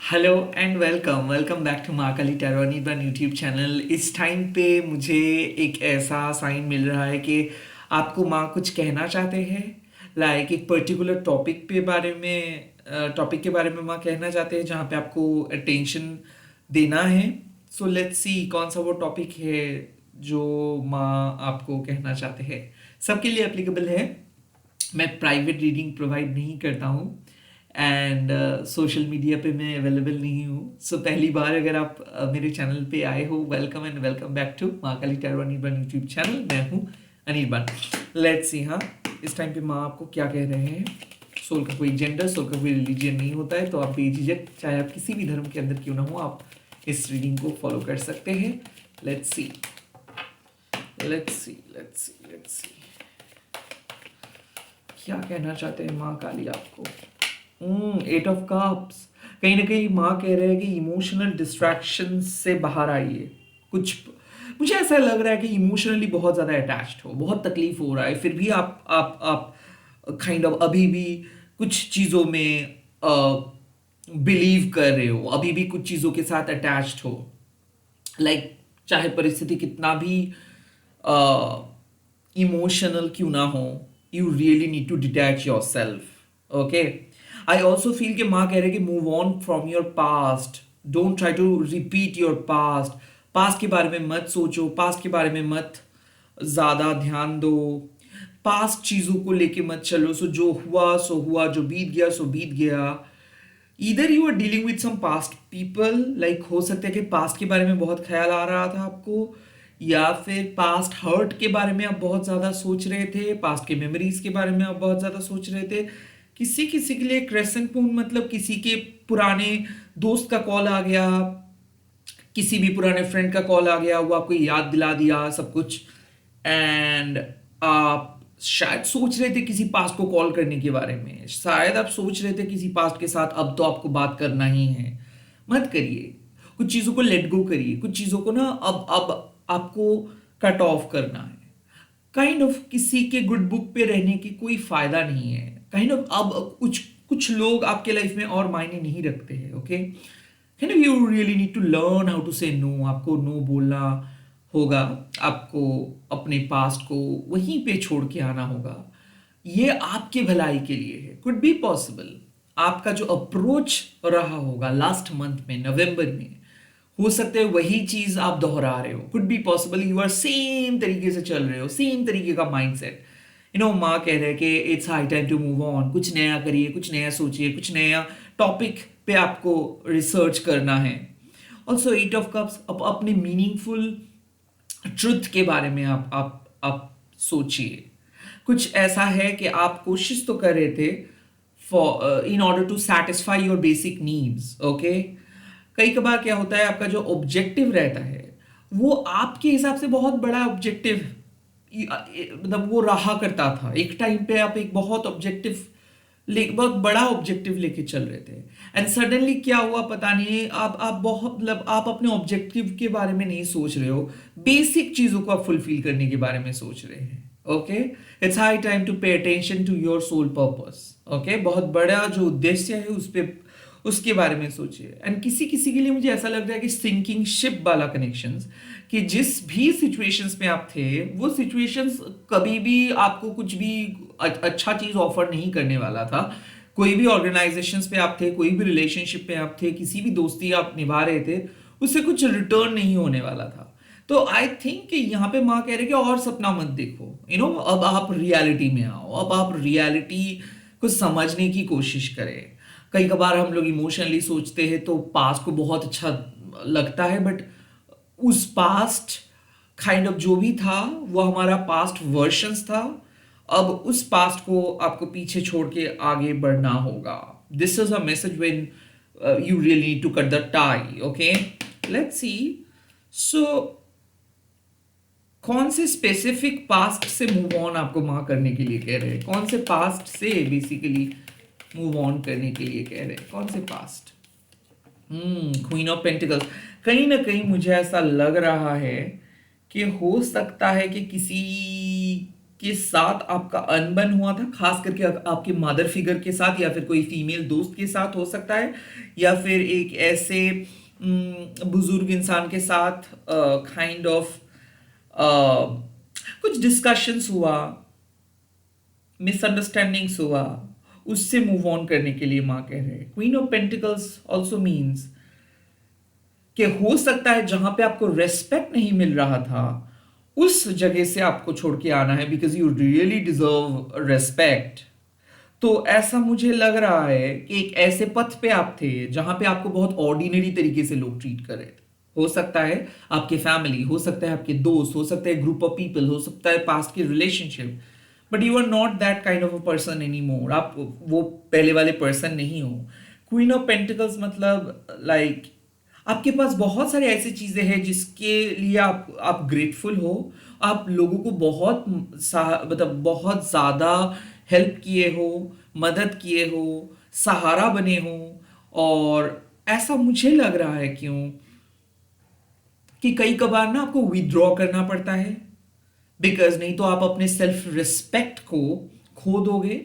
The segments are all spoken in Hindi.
Hello and welcome welcome back to Mahakali tarot Anirban YouTube channel. इस टाइम पे मुझे एक ऐसा साइन मिल रहा है कि आपको माँ कुछ कहना चाहते हैं। एक पर्टिकुलर टॉपिक के बारे में माँ कहना चाहते हैं जहाँ पे आपको अटेंशन देना है। सो लेट्स सी कौन सा वो टॉपिक है जो माँ आपको कहना चाहते हैं। सबके लिए एप्लीकेबल है। मैं प्राइवेट रीडिंग प्रोवाइड नहीं करता हूँ एंड सोशल मीडिया पे मैं अवेलेबल नहीं हूँ। सो पहली बार अगर आप मेरे चैनल पे आए हो, welcome and welcome back to Mahakali tarot Anirban YouTube channel. मैं हूँ अनिर्बान। लेट्स सी हाँ इस टाइम पे माँ आपको क्या कह रहे हैं। सोल का कोई जेंडर, सोल का कोई रिलीजन नहीं होता है, तो आप बेझिझक चाहे आप किसी भी धर्म के अंदर क्यों ना हो, आप इस रीडिंग को फॉलो कर सकते हैं। Let's see let's see let's see let's see क्या कहना चाहते हैं माँ काली आपको। 8 ऑफ कप्स। कहीं ना कहीं माँ कह रहे हैं कि इमोशनल डिस्ट्रैक्शन से बाहर आइए। कुछ मुझे ऐसा लग रहा है कि इमोशनली बहुत ज़्यादा अटैच्ड हो, बहुत तकलीफ हो रहा है, फिर भी आप काइंड ऑफ अभी भी कुछ चीज़ों में बिलीव कर रहे हो, अभी भी कुछ चीज़ों के साथ अटैच्ड हो। चाहे परिस्थिति कितना भी इमोशनल क्यों ना हो, you really need to detach yourself. Okay, I also feel कि माँ कह रहे कि move on from your past. Don't try to repeat your past. Past के बारे में मत सोचो, पास्ट के बारे में मत ज्यादा ध्यान दो, पास्ट चीजों को लेके मत चलो। जो हुआ सो हुआ, जो बीत गया सो बीत गया। इधर you are dealing with some past people, हो सकता है कि पास्ट के बारे में बहुत ख्याल आ रहा था आपको, या फिर पास्ट हर्ट के बारे में आप बहुत ज़्यादा सोच रहे थे, पास्ट के मेमोरीज के बारे में आप बहुत ज़्यादा सोच रहे थे। किसी किसी के लिए क्रेसेंट मून मतलब किसी के पुराने दोस्त का कॉल आ गया, किसी भी पुराने फ्रेंड का कॉल आ गया, वो आपको याद दिला दिया सब कुछ। एंड आप शायद सोच रहे थे किसी पास्ट को कॉल करने के बारे में, शायद आप सोच रहे थे किसी पास्ट के साथ अब तो आपको बात करना ही है। मत करिए, कुछ चीज़ों को लेट गो करिए, कुछ चीज़ों को ना अब आपको कट ऑफ करना है। किसी के गुड बुक पे रहने की कोई फायदा नहीं है। अब कुछ कुछ लोग आपके लाइफ में और मायने नहीं रखते हैं। Okay, you really need to learn how to say no. आपको नो बोलना होगा, आपको अपने पास्ट को वहीं पे छोड़ के आना होगा। ये आपके भलाई के लिए है। कुड बी पॉसिबल आपका जो अप्रोच रहा होगा लास्ट मंथ में, नवंबर में, हो सकता है वही चीज आप दोहरा रहे हो। Could be possible you are same तरीके से चल रहे हो, सेम तरीके का माइंडसेट। माँ कह रहे हैं कि it's high time to move on. कुछ नया करिए, कुछ नया सोचिए, कुछ नया टॉपिक पे आपको रिसर्च करना है। ऑल्सो 8 ऑफ कप्स, अपने मीनिंगफुल ट्रुथ के बारे में आप सोचिए। कुछ ऐसा है कि आप कोशिश तो कर रहे थे for in order to satisfy your basic needs. Okay, कई कबार क्या होता है, आपका जो ऑब्जेक्टिव रहता है वो आपके हिसाब से बहुत बड़ा ऑब्जेक्टिव मतलब वो रहा करता था। एक टाइम पे आप एक बहुत बड़ा ऑब्जेक्टिव लेके चल रहे थे, एंड सडनली क्या हुआ पता नहीं, आप बहुत आप अपने ऑब्जेक्टिव के बारे में नहीं सोच रहे हो, बेसिक चीजों को आप फुलफिल करने के बारे में सोच रहे हैं। Okay, it's high time to pay attention to your soul purpose. Okay, बहुत बड़ा जो उद्देश्य है उसके बारे में सोचिए। एंड किसी किसी के लिए मुझे ऐसा लग रहा है कि सिंकिंग शिप वाला कनेक्शंस, कि जिस भी सिचुएशंस में आप थे वो सिचुएशंस कभी भी आपको कुछ भी अच्छा चीज ऑफर नहीं करने वाला था। कोई भी ऑर्गेनाइजेशंस पे आप थे, कोई भी रिलेशनशिप पे आप थे, किसी भी दोस्ती आप निभा रहे थे, उससे कुछ रिटर्न नहीं होने वाला था। तो आई थिंक कि यहाँ पे माँ कह रहे कि और सपना मत देखो, अब आप रियलिटी में आओ, अब आप रियलिटी को समझने की कोशिश करें। कई कबार हम लोग इमोशनली सोचते हैं तो पास्ट को बहुत अच्छा लगता है, बट उस पास्ट जो भी था वो हमारा पास्ट वर्शंस था। अब उस पास्ट को आपको पीछे छोड़ के आगे बढ़ना होगा। This is a message when you really need to cut the tie. Okay, let's see. So कौन से स्पेसिफिक पास्ट से मूव ऑन आपको माँ करने के लिए कह रहे हैं? कौन से पास्ट से बेसिकली मूव ऑन करने के लिए कह रहे हैं? कौन से पास्ट? Queen of pentacles. कहीं ना कहीं मुझे ऐसा लग रहा है कि हो सकता है कि किसी के साथ आपका अनबन हुआ था, खास करके आपके मदर फिगर के साथ, या फिर कोई फीमेल दोस्त के साथ हो सकता है, या फिर एक ऐसे बुजुर्ग इंसान के साथ काइंड ऑफ कुछ डिस्कशंस हुआ, मिसअंडरस्टैंडिंग्स हुआ, उससे मूव ऑन करने के लिए माँ कह रहे हैं। Queen of pentacles also means कि हो सकता है जहां पे आपको रेस्पेक्ट नहीं मिल रहा था उस जगह से आपको छोड़ के आना है, because you really deserve respect. तो ऐसा मुझे लग रहा है कि एक ऐसे पथ पे आप थे जहां पे आपको बहुत ऑर्डिनरी तरीके से लोग ट्रीट कर रहे थे। हो सकता है आपके फैमिली, हो सकता है आपके दोस्त, हो सकता है ग्रुप ऑफ पीपल, हो सकता है पास्ट के relationship, but you are not that kind of a person anymore. आप वो पहले वाले पर्सन नहीं हो। क्वीन ऑफ पेंटिकल्स मतलब लाइक आपके पास बहुत सारी ऐसी चीजें हैं जिसके लिए आप ग्रेटफुल हो। आप लोगों को बहुत मतलब बहुत ज्यादा हेल्प किए हो, मदद किए हो, सहारा बने हो। और ऐसा मुझे लग रहा है क्यों कि कई कबार ना आपको विड्रॉ करना पड़ता है, बिकॉज नहीं तो आप अपने सेल्फ रिस्पेक्ट को खो दोगे।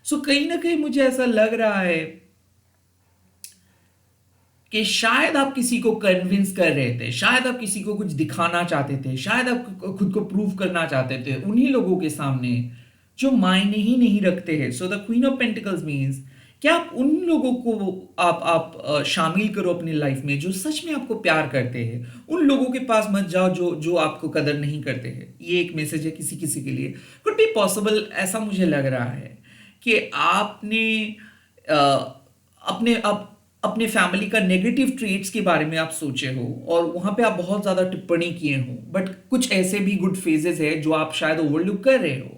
सो कहीं ना कहीं मुझे ऐसा लग रहा है कि शायद आप किसी को कन्विंस कर रहे थे, शायद आप किसी को कुछ दिखाना चाहते थे, शायद आप खुद को प्रूव करना चाहते थे उन्हीं लोगों के सामने जो मायने ही नहीं रखते हैं। So the queen of pentacles means कि आप उन लोगों को शामिल करो अपनी लाइफ में जो सच में आपको प्यार करते हैं। उन लोगों के पास मत जाओ जो जो आपको कदर नहीं करते हैं। ये एक मैसेज है किसी किसी के लिए। कुड बी पॉसिबल, ऐसा मुझे लग रहा है कि आपने अ, अपने आप अपने फैमिली का नेगेटिव ट्रेट्स के बारे में आप सोचे हो और वहां पे आप बहुत ज्यादा टिप्पणी किए हो, बट कुछ ऐसे भी गुड फेजेस है जो आप शायद ओवरलुक कर रहे हो।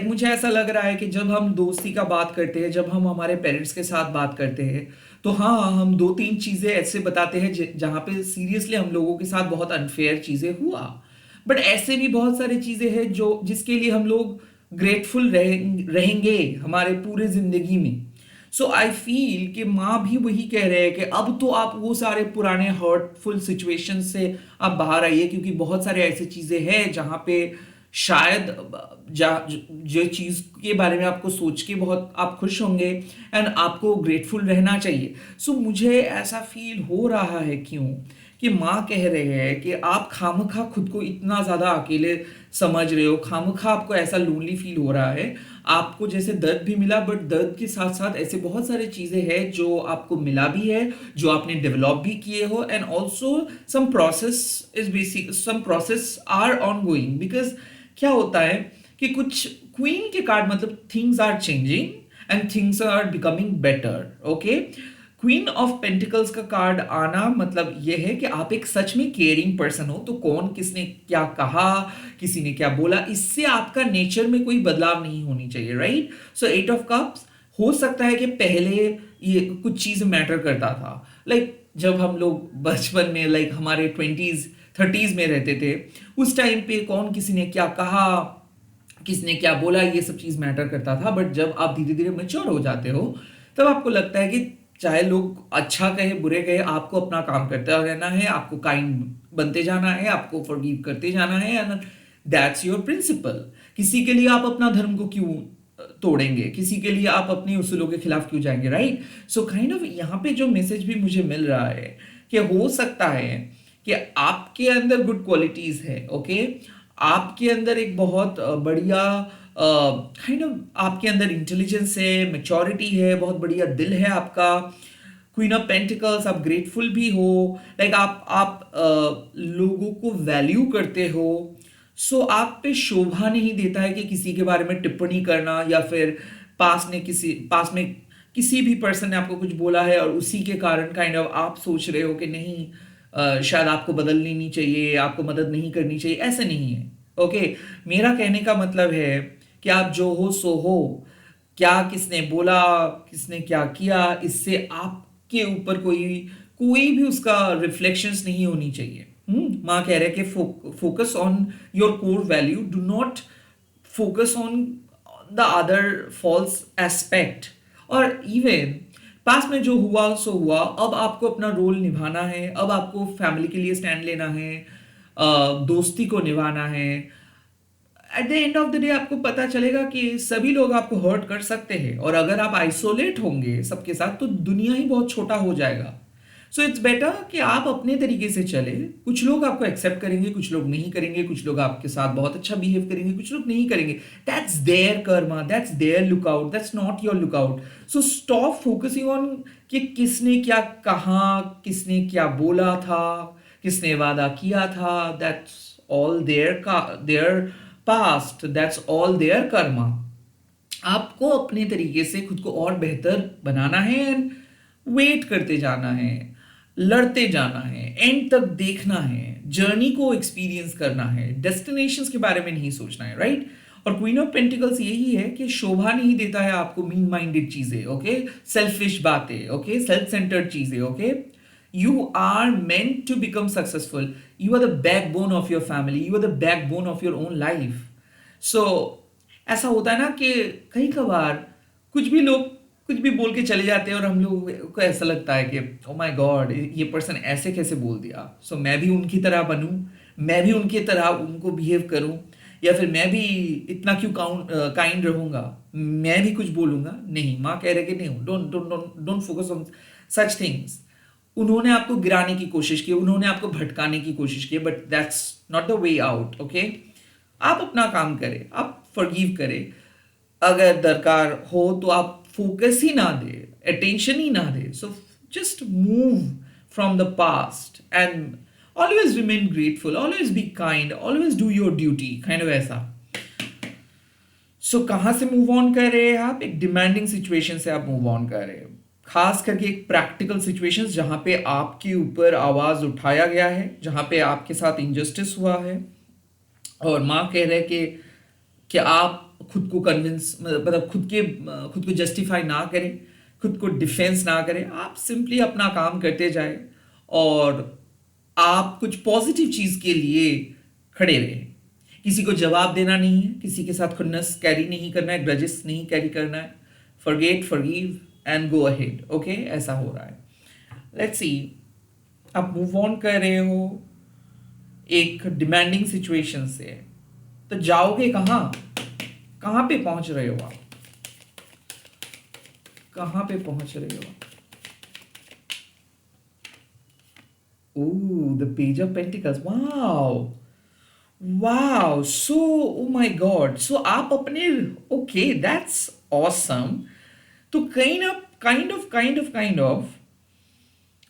मुझे ऐसा लग रहा है कि जब हम दोस्ती का बात करते हैं, जब हम हमारे पेरेंट्स के साथ बात करते हैं, तो हाँ, हम दो तीन चीजें ऐसे बताते हैं जहां पे सीरियसली हम लोगों के साथ बहुत अनफेयर चीजें हुआ। बट ऐसे भी बहुत सारी चीजें हैं जो जिसके लिए हम लोग ग्रेटफुल रहेंगे हमारे पूरे जिंदगी में। सो आई फील कि माँ भी वही कह रहे हैं कि अब तो आप वो सारे पुराने हर्टफुल सिचुएशन से आप बाहर आइए, क्योंकि बहुत सारे ऐसी चीजें हैं जहां पे शायद जो चीज के बारे में आपको सोच के बहुत आप खुश होंगे एंड आपको ग्रेटफुल रहना चाहिए। सो मुझे ऐसा फील हो रहा है क्यों कि माँ कह रहे हैं कि आप खामखा खुद को इतना ज्यादा अकेले समझ रहे हो, खामखा आपको ऐसा लोनली फील हो रहा है। आपको जैसे दर्द भी मिला, बट दर्द के साथ साथ ऐसे बहुत सारी चीजें हैं जो आपको मिला भी है, जो आपने डेवलप भी किए हो, and also some process is basic, some process are ongoing. Because क्या होता है कि कुछ क्वीन के कार्ड मतलब things are changing and things are becoming better. Okay, queen of pentacles का कार्ड आना मतलब यह है कि आप एक सच में केयरिंग पर्सन हो। तो कौन किसने क्या कहा, किसी ने क्या बोला, इससे आपका नेचर में कोई बदलाव नहीं होनी चाहिए, right. So eight of cups हो सकता है कि पहले ये कुछ चीज मैटर करता था, जब हम लोग बचपन में हमारे 20s 30s में रहते थे, उस टाइम पे कौन किसी ने क्या कहा, किसने क्या बोला, ये सब चीज मैटर करता था। बट जब आप धीरे धीरे मेच्योर हो जाते हो, तब आपको लगता है कि चाहे लोग अच्छा कहे बुरे कहे, आपको अपना काम करते रहना है, आपको काइंड बनते जाना है, आपको फॉरगिव करते जाना है, एंड दैट्स योर प्रिंसिपल। किसी के लिए आप अपना धर्म को क्यों तोड़ेंगे, किसी के लिए आप अपने उसूलों के खिलाफ क्यों जाएंगे, राइट। सो काइंड ऑफ यहाँ पे जो मैसेज भी मुझे मिल रहा है कि हो सकता है कि आपके अंदर गुड क्वालिटीज है। ओके, आपके अंदर एक बहुत बढ़िया काइंड ऑफ आपके अंदर इंटेलिजेंस है, मेच्योरिटी है, बहुत बढ़िया दिल है आपका। क्वीन ऑफ पेंटिकल्स, आप ग्रेटफुल भी हो, आप लोगों को वैल्यू करते हो। सो आप पे शोभा नहीं देता है कि किसी के बारे में टिप्पणी करना, या फिर पास में किसी भी पर्सन ने आपको कुछ बोला है और उसी के कारण काइंड ऑफ आप सोच रहे हो कि नहीं, शायद आपको बदल लेनी चाहिए, आपको मदद नहीं करनी चाहिए। ऐसे नहीं है। ओके, मेरा कहने का मतलब है कि आप जो हो सो हो, क्या किसने बोला, किसने क्या किया, इससे आपके ऊपर कोई कोई भी उसका रिफ्लेक्शंस नहीं होनी चाहिए। माँ कह रहे हैं कि focus on your core value, do not focus on the other false aspect. और इवन पास में जो हुआ सो हुआ, अब आपको अपना रोल निभाना है, अब आपको फैमिली के लिए स्टैंड लेना है, दोस्ती को निभाना है। At the end of the day आपको पता चलेगा कि सभी लोग आपको हर्ट कर सकते हैं, और अगर आप आइसोलेट होंगे सबके साथ तो दुनिया ही बहुत छोटा हो जाएगा। सो इट्स बेटर कि आप अपने तरीके से चले। कुछ लोग आपको एक्सेप्ट करेंगे, कुछ लोग नहीं करेंगे, कुछ लोग आपके साथ बहुत अच्छा बिहेव करेंगे, कुछ लोग नहीं करेंगे। That's their karma, that's their lookout, that's not your lookout. So stop focusing on कि किसने क्या कहा, किसने क्या बोला था, किसने वादा किया था। That's all their past, that's all their karma. आपको अपने तरीके से खुद को और बेहतर बनाना है, एंड वेट करते जाना है, लड़ते जाना है, एंड तक देखना है, जर्नी को एक्सपीरियंस करना है, डेस्टिनेशंस के बारे में नहीं सोचना है, राइट। और क्वीन ऑफ पेंटिकल्स यही है कि शोभा नहीं देता है आपको मीन माइंडेड चीजें, ओके, सेल्फिश बातें, ओके, सेल्फ सेंटर्ड चीजें, okay. You are meant to become successful. You are the backbone of your family. You are the backbone of your own life. So ऐसा होता है ना कि कई कभार कुछ भी लोग कुछ भी बोल के चले जाते हैं, और हम लोग को ऐसा लगता है कि ओ माय गॉड, ये पर्सन ऐसे कैसे बोल दिया। सो मैं भी उनकी तरह बनूं, मैं भी उनकी तरह उनको बिहेव करूं, या फिर मैं भी इतना क्यों काइंड रहूंगा, मैं भी कुछ बोलूंगा। नहीं, माँ कह रहे कि नहीं, don't don't don't focus on such things. उन्होंने आपको गिराने की कोशिश की, उन्होंने आपको भटकाने की कोशिश की, but that's not the way out, okay. आप अपना काम करें, आप फॉरगिव करें। अगर दरकार हो तो आप फोकस ही ना दे, अटेंशन ही ना दे। So just move from the past and always remain grateful, always be kind, always do your duty, kind of ऐसा। सो कहाँ से मूव ऑन कर रहे हैं आप? एक डिमांडिंग सिचुएशन से आप मूव ऑन कर रहे हैं, खास करके एक प्रैक्टिकल सिचुएशंस जहां पे आपके ऊपर आवाज उठाया गया है, जहां पे आपके साथ इंजस्टिस हुआ है, और माँ कह रहे हैं कि आप खुद को कन्विंस, मतलब खुद को जस्टिफाई ना करें, खुद को डिफेंस ना करें। आप सिंपली अपना काम करते जाए, और आप कुछ पॉजिटिव चीज के लिए खड़े रहें। किसी को जवाब देना नहीं है, किसी के साथ खुन्नस कैरी नहीं करना है, ग्रजेस नहीं कैरी करना है। Forget, forgive and go ahead, okay. ऐसा हो रहा है। लेट्स सी, आप मूव ऑन कर रहे हो एक डिमांडिंग सिचुएशन से, तो जाओगे कहाँ? कहाँ पे पहुंच रहे हो आप? कहाँ पे पहुंच रहे हो? Oh, the page of pentacles, wow wow. So oh my god, so आप अपने, ओके, दैट्स ऑसम। तो काइंड ऑफ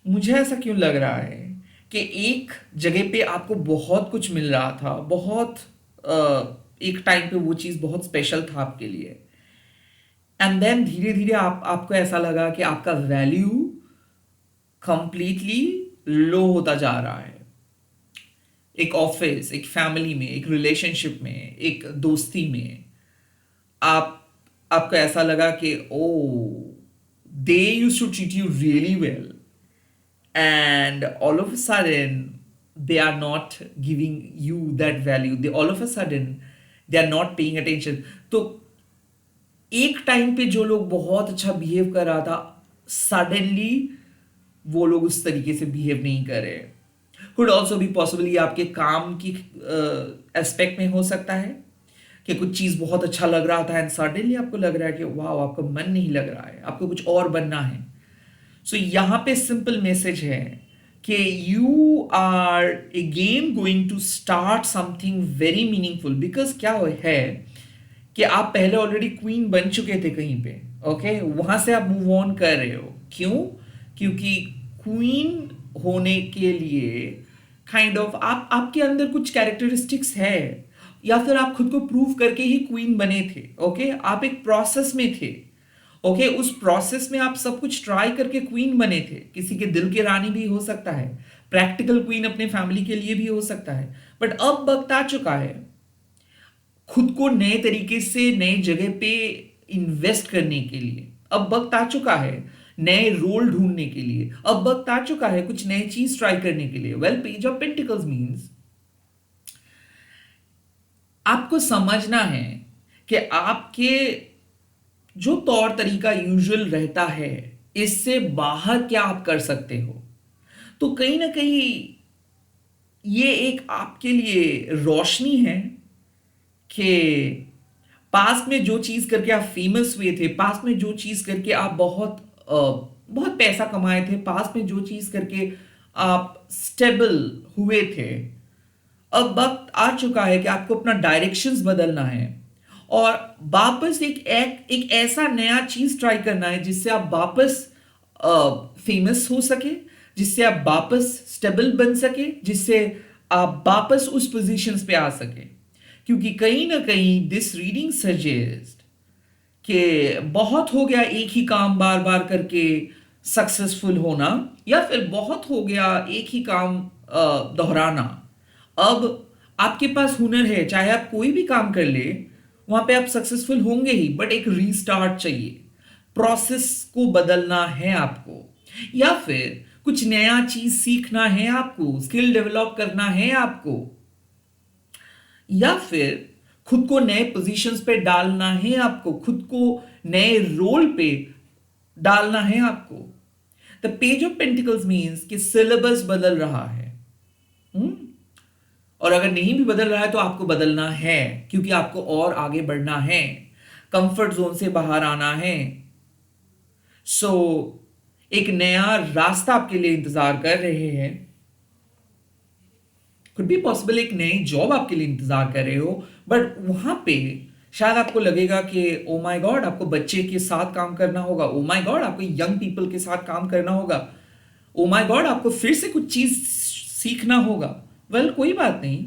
मुझे ऐसा क्यों लग रहा है कि एक जगह पे आपको बहुत कुछ मिल रहा था, बहुत एक टाइम पे वो चीज़ बहुत स्पेशल था आपके लिए, एंड देन धीरे धीरे आपको ऐसा लगा कि आपका वैल्यू कंप्लीटली लो होता जा रहा है। एक ऑफिस, एक फैमिली में, एक रिलेशनशिप में, एक दोस्ती में, आप आपको ऐसा लगा कि oh, they used to treat you really well, and all of a sudden they are not giving you that value, they all of a sudden they are not paying attention। तो एक टाइम पे जो लोग बहुत अच्छा बिहेव कर रहा था, सडनली वो लोग उस तरीके से बिहेव नहीं कर रहे। कुड ऑल्सो बी पॉसिबल, ये आपके काम की एस्पेक्ट में हो सकता है कि कुछ चीज बहुत अच्छा लग रहा था, एंड सडनली आपको लग रहा है कि वाह, आपका मन नहीं लग रहा है, आपको कुछ और बनना है। सो यहां पे सिंपल मैसेज है कि you are again going to start something very meaningful. Because क्या है कि आप पहले ऑलरेडी क्वीन बन चुके थे कहीं पे, ओके, वहां से आप मूव ऑन कर रहे हो। क्यों? क्योंकि क्वीन होने के लिए काइंड ऑफ आपके अंदर कुछ कैरेक्टरिस्टिक्स है, या फिर आप खुद को प्रूव करके ही क्वीन बने थे, ओके। आप एक प्रोसेस में थे, ओके। उस प्रोसेस में आप सब कुछ ट्राई करके क्वीन बने थे। किसी के दिल की रानी भी हो सकता है, प्रैक्टिकल क्वीन अपने फैमिली के लिए भी हो सकता है। बट अब वक्त आ चुका है खुद को नए तरीके से नई जगह पे इन्वेस्ट करने के लिए। अब वक्त आ चुका है नए रोल ढूंढने के लिए। अब वक्त आ चुका है कुछ नई चीज ट्राई करने के लिए। Well, page of pentacles means आपको समझना है कि आपके जो तौर तरीका यूजुअल रहता है, इससे बाहर क्या आप कर सकते हो। तो कहीं ना कहीं ये एक आपके लिए रोशनी है कि पास्ट में जो चीज करके आप फेमस हुए थे, पास्ट में जो चीज करके आप बहुत पैसा कमाए थे, पास्ट में जो चीज करके आप स्टेबल हुए थे, अब वक्त आ चुका है कि आपको अपना डायरेक्शंस बदलना है और वापस एक ऐसा नया चीज ट्राई करना है जिससे आप वापस फेमस हो सके, जिससे आप वापस स्टेबल बन सके, जिससे आप वापस उस पोजीशंस पे आ सके। क्योंकि कहीं ना कहीं दिस रीडिंग सजेस्ट कि बहुत हो गया एक ही काम बार बार करके सक्सेसफुल होना, या फिर बहुत हो गया एक ही काम दोहराना। अब आपके पास हुनर है, चाहे आप कोई भी काम कर ले वहां पे आप सक्सेसफुल होंगे ही, बट एक रीस्टार्ट चाहिए, प्रोसेस को बदलना है आपको, या फिर कुछ नया चीज सीखना है आपको, स्किल डेवलप करना है आपको, या फिर खुद को नए पोजीशंस पे डालना है आपको, खुद को नए रोल पे डालना है आपको। The page of pentacles means कि सिलेबस बदल रहा है। हम्म? और अगर नहीं भी बदल रहा है तो आपको बदलना है, क्योंकि आपको और आगे बढ़ना है, कंफर्ट जोन से बाहर आना है। सो एक नया रास्ता आपके लिए इंतजार कर रहे हैं। कुड बी पॉसिबल एक नई जॉब आपके लिए इंतजार कर रहे हो, बट वहां पे शायद आपको लगेगा कि ओ माय गॉड आपको बच्चे के साथ काम करना होगा, ओ माय गॉड आपको यंग पीपल के साथ काम करना होगा, ओ माय गॉड आपको फिर से कुछ चीज सीखना होगा। वेल कोई बात नहीं,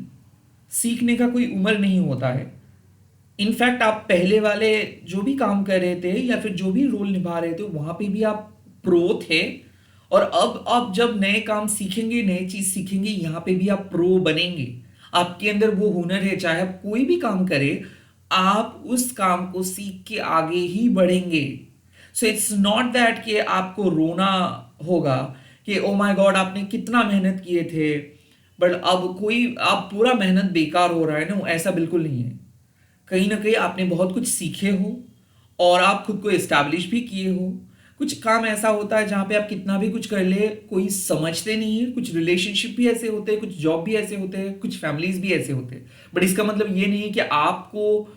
सीखने का कोई उम्र नहीं होता है। इनफैक्ट आप पहले वाले जो भी काम कर रहे थे या फिर जो भी रोल निभा रहे थे वहां पे भी आप प्रो थे, और अब आप जब नए काम सीखेंगे, नए चीज सीखेंगे, यहां पे भी आप प्रो बनेंगे। आपके अंदर वो हुनर है, चाहे आप कोई भी काम करें आप उस काम को सीख के आगे ही बढ़ेंगे। सो इट्स नॉट दैट कि आपको रोना होगा कि ओ माय गॉड आपने कितना मेहनत किए थे बट अब कोई आप पूरा मेहनत बेकार हो रहा है ना, ऐसा बिल्कुल नहीं है। कहीं ना कहीं आपने बहुत कुछ सीखे हो और आप खुद को एस्टैब्लिश भी किए हो। कुछ काम ऐसा होता है जहां पे आप कितना भी कुछ कर ले कोई समझते नहीं है, कुछ रिलेशनशिप भी ऐसे होते हैं, कुछ जॉब भी ऐसे होते हैं, कुछ फैमिलीज भी ऐसे होते हैं, बट इसका मतलब ये नहीं है कि आपको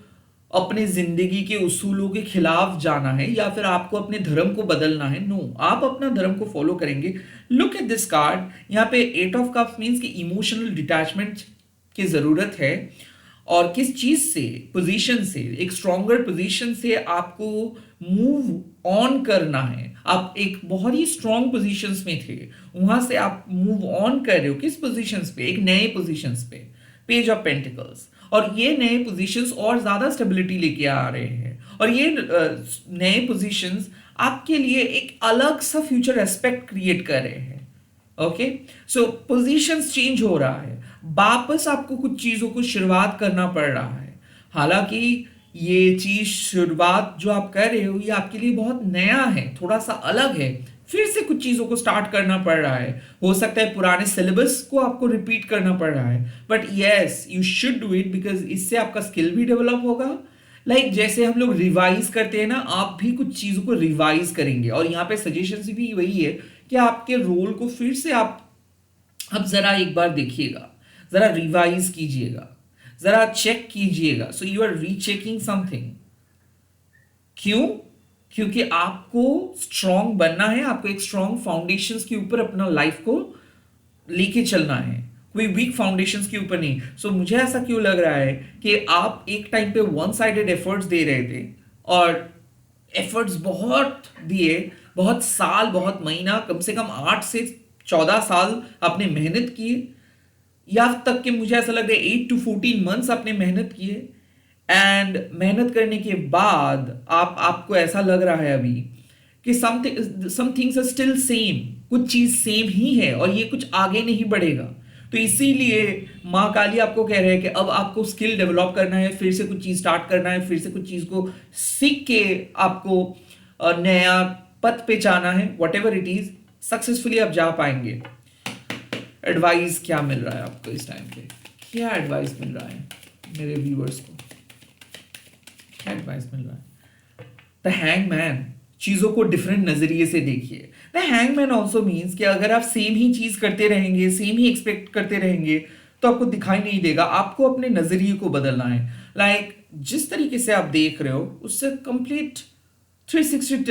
अपने जिंदगी के उसूलों के खिलाफ जाना है या फिर आपको अपने धर्म को बदलना है। नो, आप अपना धर्म को फॉलो करेंगे। लुक एट दिस कार्ड, यहाँ पे 8 ऑफ कप्स मीन्स कि इमोशनल डिटैचमेंट की जरूरत है, और किस चीज से, पोजीशन से, एक स्ट्रॉन्गर पोजीशन से आपको मूव ऑन करना है। आप एक बहुत ही स्ट्रॉन्ग पोजीशंस में थे, वहां से आप मूव ऑन कर रहे हो किस पोजीशंस पे, एक नए पोजीशंस पे, पेज ऑफ पेंटिकल्स। और ये नए पोजीशंस और ज्यादा स्टेबिलिटी लेके आ रहे हैं, और ये नए पोजीशंस आपके लिए एक अलग सा फ्यूचर एस्पेक्ट क्रिएट कर रहे हैं। ओके, सो पोजीशंस चेंज हो रहा है, वापस आपको कुछ चीजों को शुरुआत करना पड़ रहा है। हालांकि ये चीज शुरुआत जो आप कर रहे हो ये आपके लिए बहुत नया है, थोड़ा सा अलग है, फिर से कुछ चीजों को स्टार्ट करना पड़ रहा है। हो सकता है पुराने सिलेबस को आपको रिपीट करना पड़ रहा है, but yes you should do it, because इससे आपका स्किल भी डेवलप होगा। जैसे हम लोग रिवाइज करते हैं ना, आप भी कुछ चीजों को रिवाइज करेंगे, और यहाँ पे सजेशन भी वही है कि आपके रोल को फिर से आप अब जरा एक बार देखिएगा, जरा रिवाइज कीजिएगा, जरा चेक कीजिएगा। So you are rechecking something. क्यों? क्योंकि आपको स्ट्रांग बनना है, आपको एक स्ट्रांग फाउंडेशंस के ऊपर अपना लाइफ को लेके चलना है, कोई वीक फाउंडेशंस के ऊपर नहीं। सो मुझे ऐसा क्यों लग रहा है कि आप एक टाइम पे वन साइडेड एफर्ट्स दे रहे थे, और एफर्ट्स बहुत दिए, बहुत साल, बहुत महीना, कम से कम 8 से 14 साल आपने मेहनत की, या तक कि मुझे ऐसा लग रहा है 8 to 14 मंथ्स आपने मेहनत किए, एंड मेहनत करने के बाद आपको ऐसा लग रहा है अभी कि some things are still same, कुछ चीज सेम ही है और ये कुछ आगे नहीं बढ़ेगा। तो इसीलिए माँ काली आपको कह रहे हैं कि अब आपको स्किल डेवलप करना है, फिर से कुछ चीज स्टार्ट करना है, फिर से कुछ चीज को सीख के आपको नया पथ पे जाना है। What ever it is, successfully आप जा पाएंगे। एडवाइस क्या मिल रहा है आपको इस टाइम पे? क्या एडवाइस मिल रहा है मेरे व्यूअर्स को? क्या एडवाइस मिल रहा है? द हैंगमैन, चीजों को डिफरेंट नजरिए से देखिए। द हैंगमैन ऑल्सो मीन्स कि अगर आप सेम ही चीज करते रहेंगे, सेम ही एक्सपेक्ट करते रहेंगे, तो आपको दिखाई नहीं देगा। आपको अपने नजरिए को बदलना है। लाइक जिस तरीके से आप देख रहे हो उससे कंप्लीट 360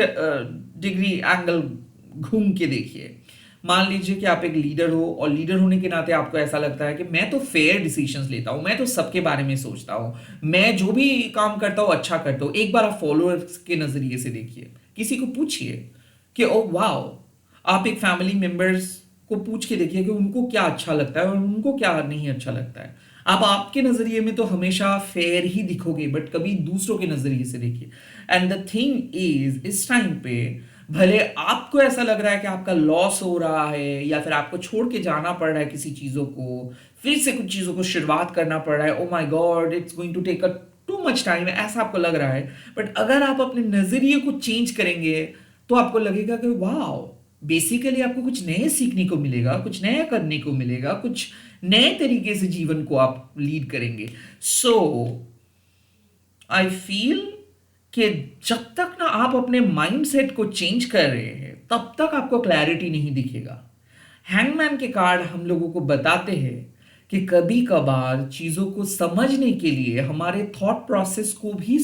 डिग्री एंगल घूम के देखिए। मान लीजिए कि आप एक लीडर हो और लीडर होने के नाते आपको ऐसा लगता है कि मैं तो फेयर डिसीजंस लेता हूं, मैं तो सबके बारे में सोचता हूं, मैं जो भी काम करता हूं अच्छा करता हूं। एक बार आप फॉलोअर्स के नजरिए से देखिए, किसी को पूछिए कि ओ वाओ, आप एक फैमिली मेंबर्स को पूछ के देखिए कि उनको क्या अच्छा लगता है और उनको क्या नहीं अच्छा लगता है। आप आपके नजरिए में तो हमेशा फेयर ही दिखोगे, बट कभी दूसरों के नजरिए से देखिए। एंड द थिंग इज, इस टाइम पे भले आपको ऐसा लग रहा है कि आपका लॉस हो रहा है या फिर आपको छोड़ के जाना पड़ रहा है किसी चीजों को, फिर से कुछ चीजों को शुरुआत करना पड़ रहा है, oh my god it's going to take a too much time, ऐसा आपको लग रहा है। बट अगर आप अपने नजरिए को चेंज करेंगे तो आपको लगेगा कि वाओ, बेसिकली आपको कुछ नए सीखने को मिलेगा, कुछ नया करने को मिलेगा, कुछ नए तरीके से जीवन को आप लीड करेंगे। सो आई फील कि जब तक ना आप अपने माइंडसेट को चेंज कर रहे हैं तब तक आपको क्लैरिटी नहीं दिखेगा। हैंगमैन के कार्ड हम लोगों को बताते हैं कि कभी कभार चीजों को समझने के लिए हमारे थॉट प्रोसेस को भी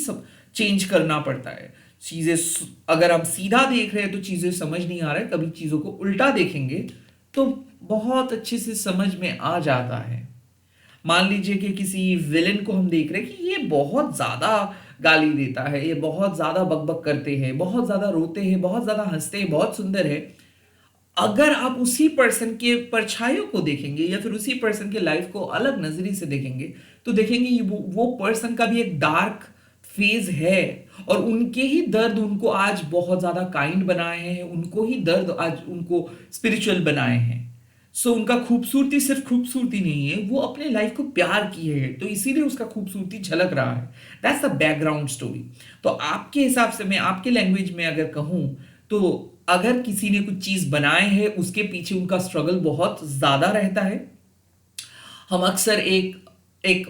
चेंज करना पड़ता है। चीजें अगर हम सीधा देख रहे हैं तो चीजें समझ नहीं आ रहा है, कभी चीजों को उल्टा देखेंगे तो बहुत अच्छे से समझ में आ जाता है। मान लीजिए कि किसी विलेन को हम देख रहे हैं कि ये बहुत ज्यादा गाली देता है, ये बहुत ज्यादा बकबक करते हैं, बहुत ज्यादा रोते हैं, बहुत ज्यादा हंसते हैं, बहुत सुंदर है। अगर आप उसी पर्सन के परछाइयों को देखेंगे या फिर उसी पर्सन के लाइफ को अलग नजरिए से देखेंगे तो देखेंगे वो पर्सन का भी एक डार्क फेज है, और उनके ही दर्द उनको आज बहुत ज्यादा काइंड बनाए हैं, उनको ही दर्द आज उनको स्पिरिचुअल बनाए हैं। सो उनका खूबसूरती सिर्फ खूबसूरती नहीं है, वो अपने लाइफ को प्यार किए है तो इसीलिए उसका खूबसूरती झलक रहा है। That's the background story. तो आपके हिसाब से, मैं आपके लैंग्वेज में अगर कहूं तो अगर किसी ने कुछ चीज बनाए है उसके पीछे उनका स्ट्रगल बहुत ज्यादा रहता है। हम अक्सर एक एक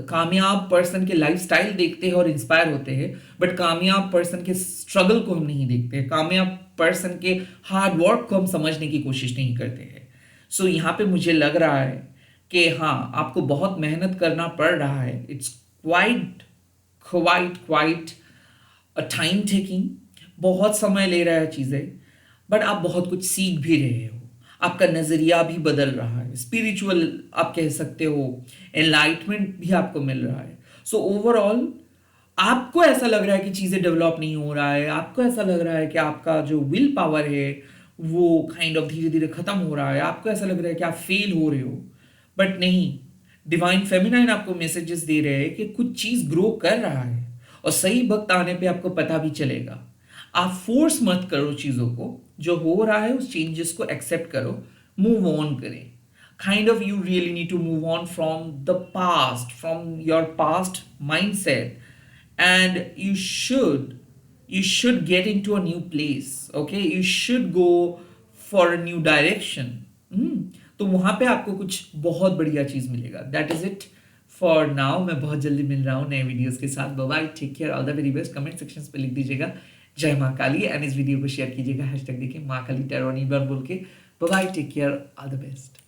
कामयाब पर्सन के लाइफस्टाइल देखते हैं और इंस्पायर होते हैं, बट कामयाब पर्सन के स्ट्रगल को हम नहीं देखते हैं, कामयाब पर्सन के हार्ड वर्क को हम समझने की कोशिश नहीं करते हैं। सो यहाँ पे मुझे लग रहा है कि हाँ, आपको बहुत मेहनत करना पड़ रहा है। It's quite quite quite a time taking, बहुत समय ले रहा है चीज़ें, बट आप बहुत कुछ सीख भी रहे हो, आपका नज़रिया भी बदल रहा है, स्पिरिचुअल आप कह सकते हो, एनलाइटमेंट भी आपको मिल रहा है। सो ओवरऑल आपको ऐसा लग रहा है कि चीज़ें डेवलप नहीं हो रहा है, आपको ऐसा लग रहा है कि आपका जो विल पावर है वो काइंड ऑफ धीरे धीरे खत्म हो रहा है, आपको ऐसा लग रहा है कि आप फेल हो रहे हो, बट नहीं। डिवाइन फेमिनाइन आपको मैसेजेस दे रहे हैं कि कुछ चीज़ ग्रो कर रहा है और सही वक्त आने पे आपको पता भी चलेगा। आप फोर्स मत करो चीज़ों को, जो हो रहा है उस चेंजेस को एक्सेप्ट करो, मूव ऑन करें। Kind of you really need to move on from the past, from your past mindset, and you should get into a new place, okay, you should go for a new direction। तो वहां पे आपको कुछ बहुत बढ़िया चीज मिलेगा। That is it for now. मैं बहुत जल्दी मिल रहा हूँ नए वीडियोस के साथ। Bye bye, take care, all the very best. Comment section पे लिख दीजिएगा जय माँ काली, एंड इस वीडियो को शेयर कीजिएगा हैशटैग देखिए माँ काली टैरो बोल के। Bye bye, take care, all the best.